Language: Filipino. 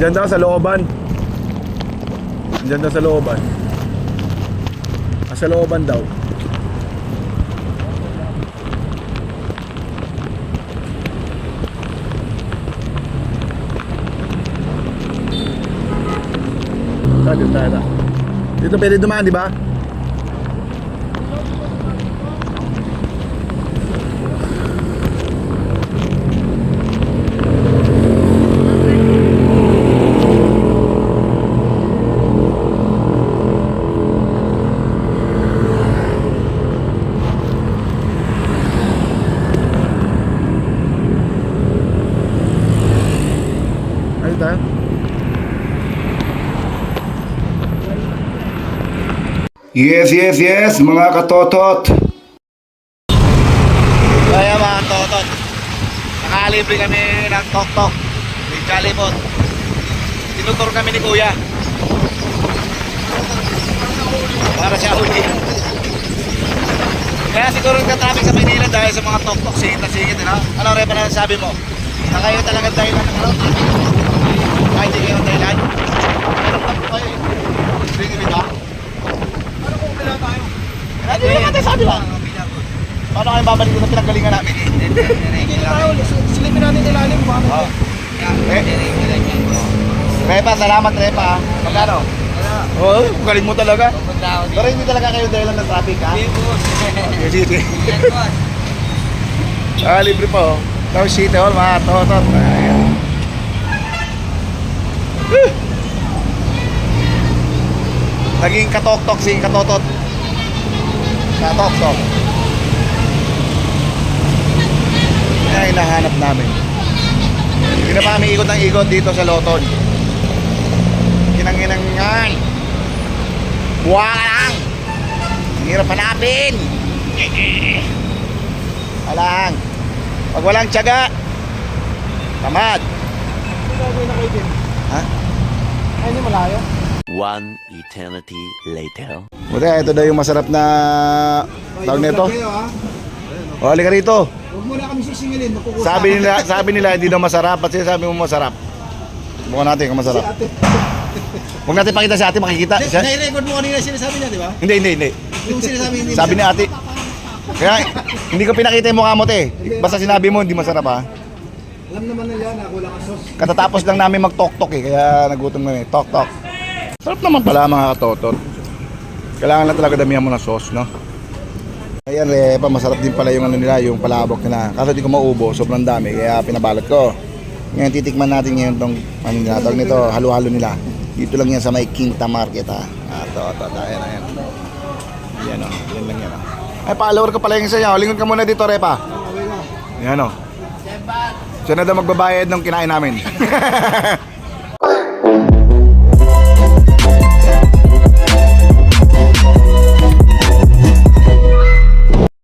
Diyan daw sa looban. Diyan daw sa looban. Sa looban daw. Dito pwede dumaan, di ba? Ayun tayo. Yes, mga katotot. Kaya mga katotot, nakalibre kami ng tok-tok may Jollibot. Tinutur kami ni Kuya para siya huli. Kaya siguro nagka-traffic sa Manila dahil sa mga tok-tok, singit na singit, ano Repa na sabi mo? Na kayo talaga dahilan ng ano? Ay, hindi kayo dahilan? Pero tapos kayo eh. Hindi ba? Ano kung pila tayo? Hindi naman tayo sabi lang. Paano kayo babalik doon sa pinanggalingan namin? Hindi tayo, silipin natin ilalim. Repa, salamat Repa. Magkano? Oo, galing mo talaga. Pero hindi talaga kayo dahilan ng traffic, ha? Sige. Libre pa, oh. Tapos City Hall, mga totot. Ayan. Naging katok-tok si katotot. Katok-tok. Yan ang hinahanap namin. Hindi na pa kami ikot ng ikot dito sa Loton. Kinang-inang ngay. Buha ka lang. Ang hirap hanapin. Alang. Pag walang tiyaga, tamad. Ha? Ay, hindi malayo. One eternity later. Buti, ito daw yung masarap na tawag nito. O, halika rito. Huwag mo na kami sisingilin. Sabi nila hindi daw masarap. Ba't sabi mo masarap? Bukan natin kung masarap. Huwag natin pakita si ate, makikita. Nai-record mo kanina sinasabi niya, di ba? Hindi. Yung sinasabi hindi. Sabi ni ate. Kaya hindi ko pinakita yung mukha mo, te. Basta sinabi mo hindi masarap, ha. Alam naman nila na kulang ang sauce. Katatapos lang namin mag-tok-tok, eh. Kaya nagutom kami. Tok-tok. Sarap naman pala, mga katotot. Kailangan lang talaga damihan mo ng sauce, no? Ayan, Repa, masarap din pala yung ano nila, yung palabok nila. Kaso di ko maubo, sobrang dami, kaya pinabalot ko. Ngayon, titikman natin ngayon tong ano nila, tawag nito, halo-halo nila. Dito lang yan sa may Quinta Market, ha. Ayan. Yan, o. Yan lang yan, o. Ay, follower ka pala yung isa niya. Lingon ka muna dito, Repa. Yan, o. Siya na daw magbabayad ng kinain namin.